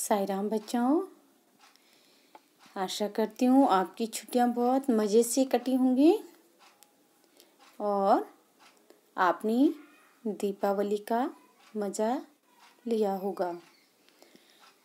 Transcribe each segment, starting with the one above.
साई राम बच्चों, आशा करती हूँ आपकी छुट्टियाँ बहुत मज़े से कटी होंगी और आपने दीपावली का मज़ा लिया होगा।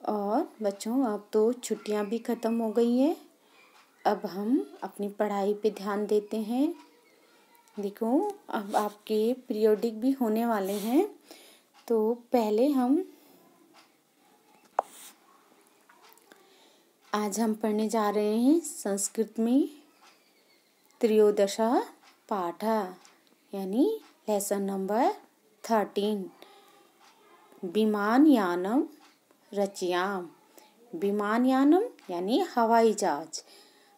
और बच्चों, अब तो छुट्टियाँ भी ख़त्म हो गई हैं। अब हम अपनी पढ़ाई पे ध्यान देते हैं। देखो, अब आपके पीरियोडिक भी होने वाले हैं, तो पहले आज हम पढ़ने जा रहे हैं संस्कृत में त्रयोदशा पाठ यानी लेसन नंबर 13 विमानयानम रचयाम। विमानयानम यानी हवाई जहाज,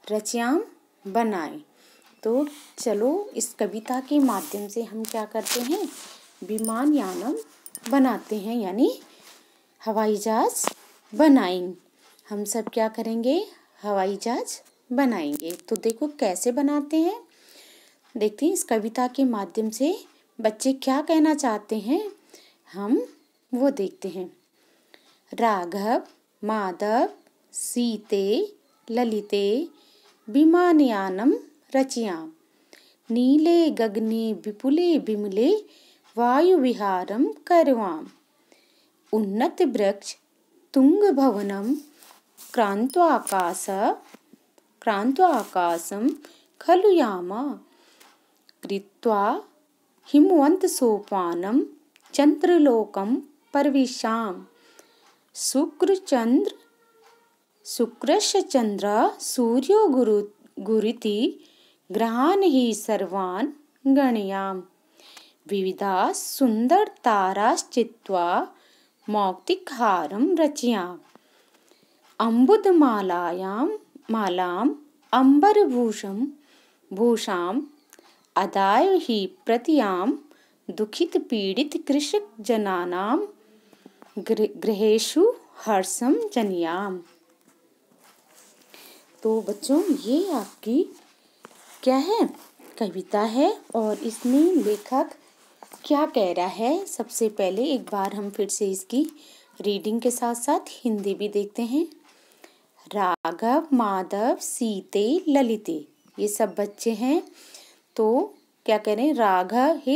रचयाम बनाएं। तो चलो इस कविता के माध्यम से हम क्या करते हैं, विमानयानम बनाते हैं यानी हवाई जहाज बनाएं। हम सब क्या करेंगे, हवाई जहाज बनाएंगे। तो देखो कैसे बनाते हैं, देखते हैं इस कविता के माध्यम से बच्चे क्या कहना चाहते हैं, हम वो देखते हैं। राघव माधव सीते ललिते विमानयानम रचयाम, नीले गगने विपुले विमले वायु विहारम करवाम, उन्नत वृक्ष तुंग भवनम क्रांत्वाकाशम खलु यामा, कृत्वा हिमवंत सोपानम चंद्रलोकम परविशाम, शुक्रश्च चंद्र सूर्यो गुरुति ग्रहान हि सर्वान् गणयाम, विविधा सुंदर ताराश्चित्वा मौक्तिकहारं रचयाम, मालाम भूषाम अदाय हि प्रतियाम, दुखित पीड़ित कृषक जनानां गृहेषु हर्षम जनयाम। तो बच्चों, ये आपकी क्या है, कविता है और इसमें लेखक क्या कह रहा है। सबसे पहले एक बार हम फिर से इसकी रीडिंग के साथ साथ हिंदी भी देखते हैं। राघव माधव सीते ललिते, ये सब बच्चे हैं। तो क्या कह रहे हैं,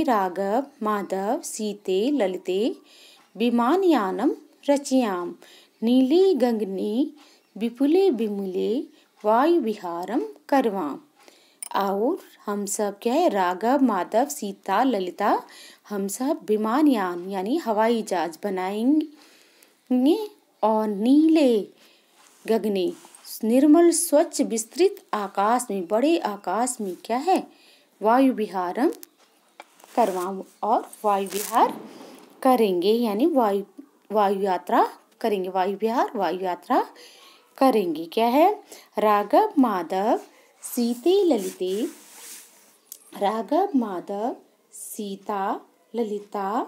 राघव माधव सीते ललिते विमानयानम रचयाम, नीली गगने विपुले विमले वायु विहारम करवाम। और हम सब क्या है, राघव माधव सीता ललिता, हम सब विमानयान यानी हवाई जहाज बनाएंगे और नीले गगने निर्मल स्वच्छ विस्तृत आकाश में, बड़े आकाश में क्या है, वायु विहारम करवाम, और वायु विहार करेंगे यानी वायु यात्रा करेंगे, वायु विहार वायु यात्रा करेंगे। क्या है, राघव माधव सीते ललिते, राघव माधव सीता ललिता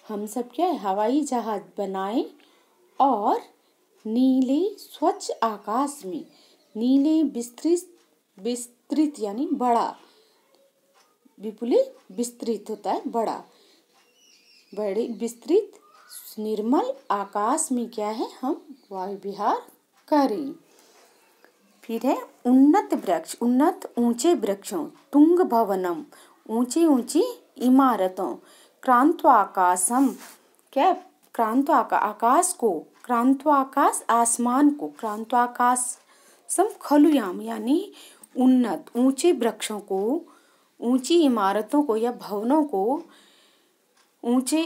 हम सब क्या है, हवाई जहाज बनाएं और नीले स्वच्छ आकाश में, नीले विस्तृत यानी बड़ा, विपुले विस्तृत होता है बड़ा, बड़े विस्तृत निर्मल आकाश में क्या है, हम वायु विहार करें। फिर है उन्नत वृक्ष, उन्नत ऊंचे वृक्षों, तुंग भवनम ऊंची ऊंची इमारतों, क्रांत्वाकाशम क्या, आकाश को, क्रांत्वाकाश आसमान को, क्रांत्वाकाशम खलुयाम यानी उन्नत ऊंचे वृक्षों को, ऊंची इमारतों को या भवनों को, ऊंचे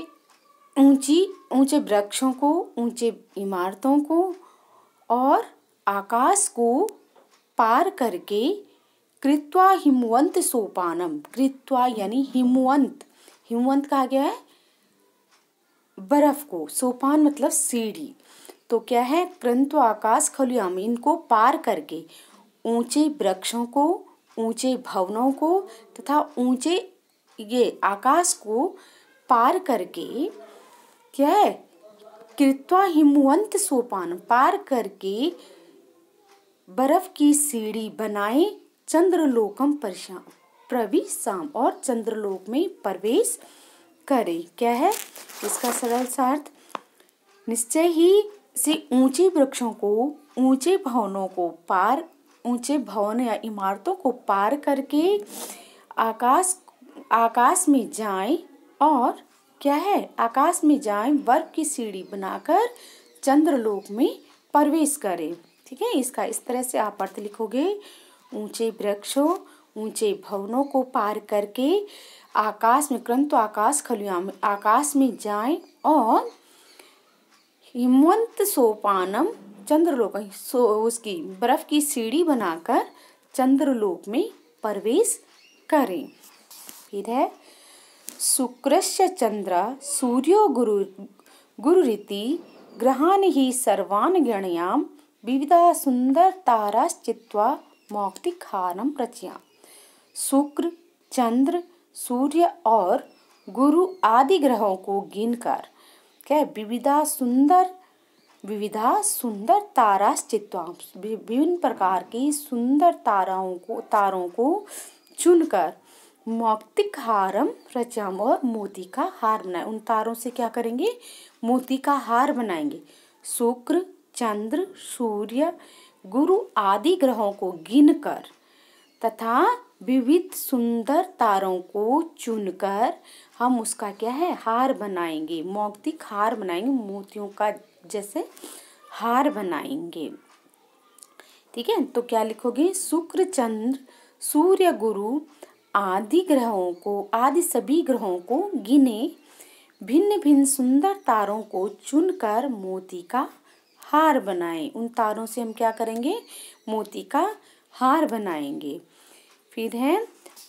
वृक्षों को, ऊंचे इमारतों को और आकाश को पार करके, कृत्वा हिमवंत सोपानम, कृत्वा यानी हिमवंत, हिमवंत कहा गया है बर्फ को, सोपान मतलब सीढ़ी। तो क्या है, कृत्वा आकाश खलुयाम, इनको पार करके ऊंचे वृक्षों को, ऊंचे भवनों को तथा ऊंचे ये आकाश को पार करके क्या है, कृत्वा हिमवंत सोपान पार करके बर्फ की सीढ़ी बनाए, चंद्रलोकम प्रविशाम और चंद्रलोक में प्रवेश करे। क्या है इसका सरल अर्थ, निश्चय ही से ऊंचे वृक्षों को, ऊंचे भवनों को पार, ऊंचे भवन या इमारतों को पार करके आकाश में जाएं और क्या है, आकाश में जाएं, बर्फ की सीढ़ी बनाकर चंद्रलोक में प्रवेश करें। ठीक है, इसका इस तरह से आप अर्थ लिखोगे। ऊंचे वृक्षों, ऊंचे भवनों को पार करके आकाश में, क्रंतो आकाश खलुयाम, आकाश में जाएं और हिमवंत सोपानम चंद्रलोक, उसकी बर्फ की सीढ़ी बनाकर चंद्रलोक में प्रवेश करें। फिर है शुक्रस्य चंद्र सूर्यो गुरुरिति ग्रहान ही सर्वान गणयाम विविधा सुंदर ताराश्चित्वा मौक्तिकहारम रचयाम। शुक्र, चंद्र, सूर्य और गुरु आदि ग्रहों को गिनकर क्या, विविधा सुंदर ताराश्चित्वा, विभिन्न प्रकार की सुंदर तारों को चुनकर मौक्तिकहारम रचाम, और मोती का हार बनाए। उन तारों से क्या करेंगे, मोती का हार बनाएंगे। शुक्र, चंद्र, सूर्य, गुरु आदि ग्रहों को गिनकर तथा विविध सुंदर तारों को चुनकर हम उसका क्या है, हार बनाएंगे, मौक्तिक हार बनाएंगे, मोतियों का जैसे हार बनाएंगे। ठीक है, तो क्या लिखोगे, शुक्र, चंद्र, सूर्य, गुरु आदि ग्रहों को, आदि सभी ग्रहों को गिने, भिन्न भिन्न सुंदर तारों को चुनकर मोती का हार बनाएं। उन तारों से हम क्या करेंगे, मोती का हार बनाएंगे। फिर है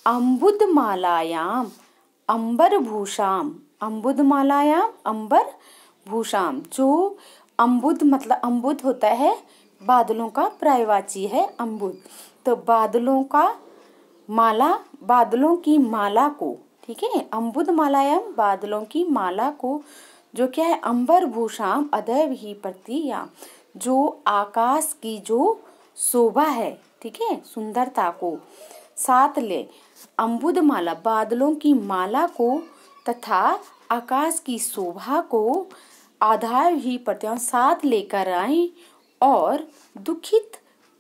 अम्बुदमालायाम अंबरभूषाम, अम्बुदमालायाम अंबरभूषाम, जो अम्बुद मतलब, अम्बुद होता है बादलों का पर्यायवाची है अम्बुद, तो बादलों का माला, बादलों की माला को, ठीक है, अम्बुदमालायाम बादलों की माला को, जो क्या है, अंबरभूषाम अदैव ही प्रतिया, जो आकाश की जो शोभा है, ठीक है, सुंदरता को साथ ले, अम्बुदमाला बादलों की माला को तथा आकाश की शोभा को आधार ही प्रत्याम साथ लेकर आए और दुखित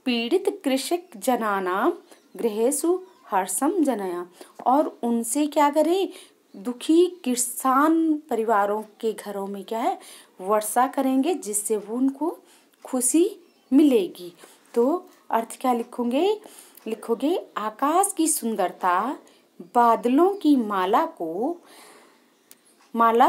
पीड़ित कृषक जनानाम गृहेषु हर्षम जनया, और उनसे क्या करे, दुखी किसान परिवारों के घरों में क्या है, वर्षा करेंगे, जिससे वो उनको खुशी मिलेगी। तो अर्थ क्या लिखोगे आकाश की सुंदरता बादलों की माला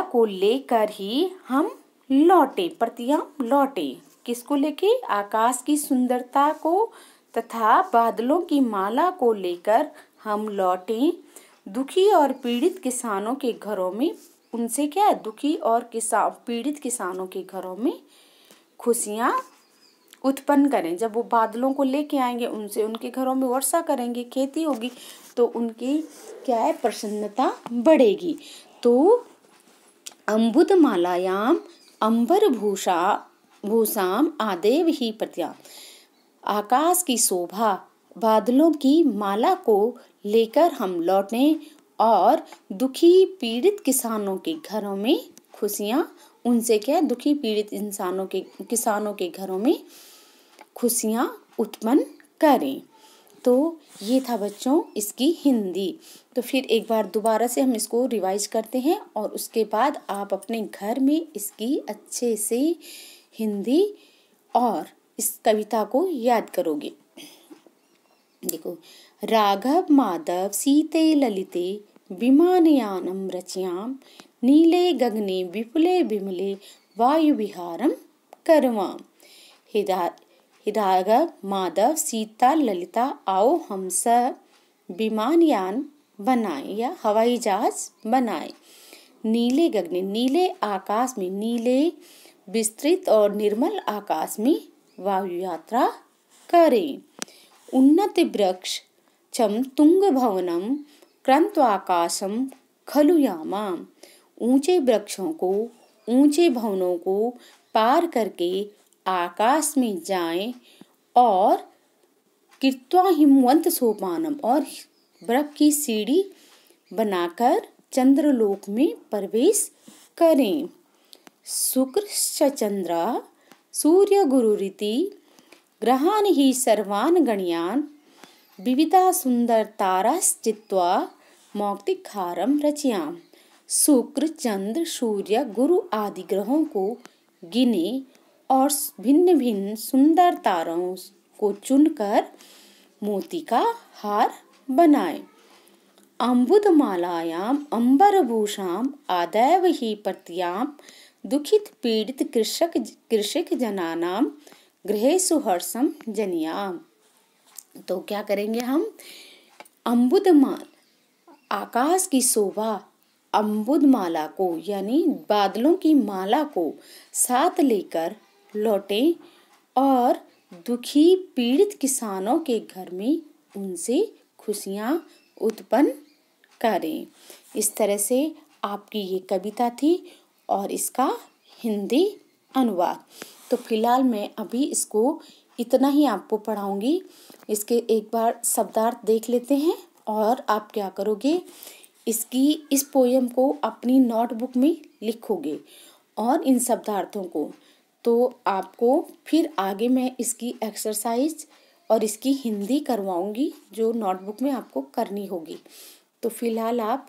को लेकर ही हम लौटे, प्रतियाम लौटे, किसको लेके, आकाश की सुंदरता को तथा बादलों की माला को लेकर हम लौटे दुखी और पीड़ित किसानों के घरों में, उनसे क्या है, दुखी और पीड़ित किसानों के घरों में खुशियाँ उत्पन्न करें। जब वो बादलों को लेके आएंगे, उनसे उनके घरों में वर्षा करेंगे, खेती होगी, तो उनकी क्या है, प्रसन्नता बढ़ेगी। तो अम्बुदमालायाम अंबरभूषाम आदेव ही प्रत्या, आकाश की शोभा बादलों की माला को लेकर हम लौटें और दुखी पीड़ित किसानों के घरों में खुशियाँ, उनसे क्या, दुखी पीड़ित किसानों के घरों में खुशियाँ उत्पन्न करें। तो ये था बच्चों इसकी हिंदी। तो फिर एक बार दोबारा से हम इसको रिवाइज करते हैं और उसके बाद आप अपने घर में इसकी अच्छे से हिंदी और इस कविता को याद करोगे। देखो, राघव माधव सीते ललिते विमानयानम रचयाम नीले गगने विपुले विमले वायु विहारम करवाम। राघव माधव सीता ललिता, आओ हम सब विमानयान बनाए या हवाई जहाज बनाए। नीले गगने, नीले आकाश में, नीले विस्तृत और निर्मल आकाश में वायु यात्रा करें। उन्नत वृक्ष चम तुंग भवनम क्रंत्वाकाशम खलु यामाम, ऊंचे वृक्षों को, ऊंचे भवनों को पार करके आकाश में जाएं और कृत्वा हिमवंत सोपानम, और बर्फ की सीढ़ी बनाकर चंद्रलोक में प्रवेश करें। शुक्र चंद्र सूर्य गुरुरिति ग्रहान् हि सर्वान् गणयान् विविधा सुंदर ताराश्चित्वा मौक्तिकहारं रचयाम। शुक्र, चंद्र, सूर्य, गुरु आदि ग्रहों को गिने और भिन्न भिन्न सुंदर तारों को चुनकर मोती का हार बनाए। अम्बुदमालायां अम्बरभूषां आदैव हि प्रतियां दुखित पीड़ित कृषक जनानां गृहेषु हर्षं जनयाम। तो क्या करेंगे हम? अम्बुदमाल, आकाश की शोभा, अम्बुदमाला को यानी बादलों की माला को साथ लेकर लौटे और दुखी पीड़ित किसानों के घर में उनसे खुशियां उत्पन्न करें। इस तरह से आपकी ये कविता थी और इसका हिंदी अनुवाद। तो फिलहाल मैं अभी इसको इतना ही आपको पढ़ाऊंगी। इसके एक बार शब्दार्थ देख लेते हैं और आप क्या करोगे, इस पोयम को अपनी नोटबुक में लिखोगे और इन शब्दार्थों को। तो आपको फिर आगे मैं इसकी एक्सरसाइज और इसकी हिंदी करवाऊंगी जो नोटबुक में आपको करनी होगी। तो फिलहाल आप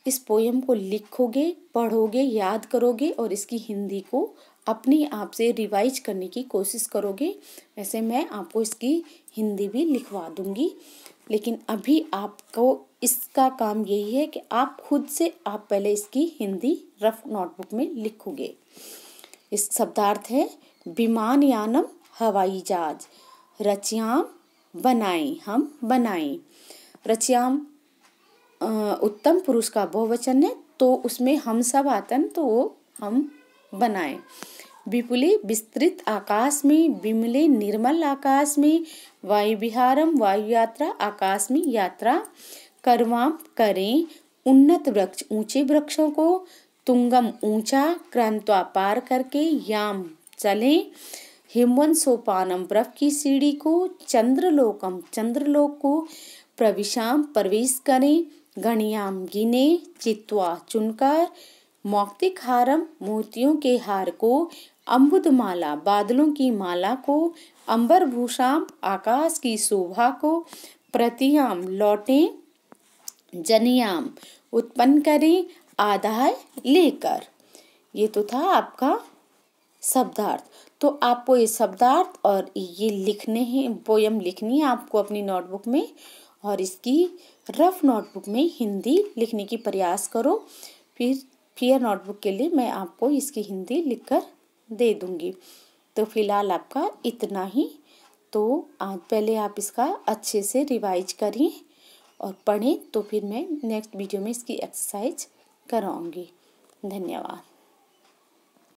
इस पोयम को लिखोगे, पढ़ोगे, याद करोगे और इसकी हिंदी को अपने आप से रिवाइज करने की कोशिश करोगे। वैसे मैं आपको इसकी हिंदी भी लिखवा दूंगी, लेकिन अभी आपको इसका काम यही है कि आप खुद से आप पहले इसकी हिंदी रफ नोटबुक में लिखोगे। इस शब्दार्थ है विमान यानम हवाई जहाज, रचयाम बनाएं हम बनाएं। रचयाम उत्तम पुरुष का बहुवचन है तो उसमें हम सब आता है तो वो हम बनाएं। विपुले विस्तृत आकाश में, विमले निर्मल आकाश में, वायु विहारम वायु यात्रा आकाश में यात्रा करवाम करें। उन्नत वृक्ष ऊंचे वृक्षों को, तुंगम ऊंचा क्रांत्वा पार करके, याम चलें। हिमवंत सोपानम बर्फ की सीढ़ी को, चंद्रलोकम चंद्रलोक को, प्रविशाम प्रवेश करें। गणयाम गिने, चित्वा चुनकर, मौक्तिकहारम मोतियों के हार को, अम्बुदमाला बादलों की माला को, अम्बरभूषाम आकाश की शोभा को, प्रतियाम लौटें, जनयाम उत्पन्न करें, आदाय लेकर। ये तो था आपका शब्दार्थ। तो आपको ये शब्दार्थ और ये लिखने हैं, पोयम लिखनी है आपको अपनी नोटबुक में और इसकी रफ नोटबुक में हिंदी लिखने की प्रयास करो। फिर नोटबुक के लिए मैं आपको इसकी हिंदी लिखकर दे दूंगी। तो फिलहाल आपका इतना ही। तो आज पहले आप इसका अच्छे से रिवाइज करें और पढ़ें, तो फिर मैं नेक्स्ट वीडियो में इसकी एक्सरसाइज कराऊंगी। धन्यवाद।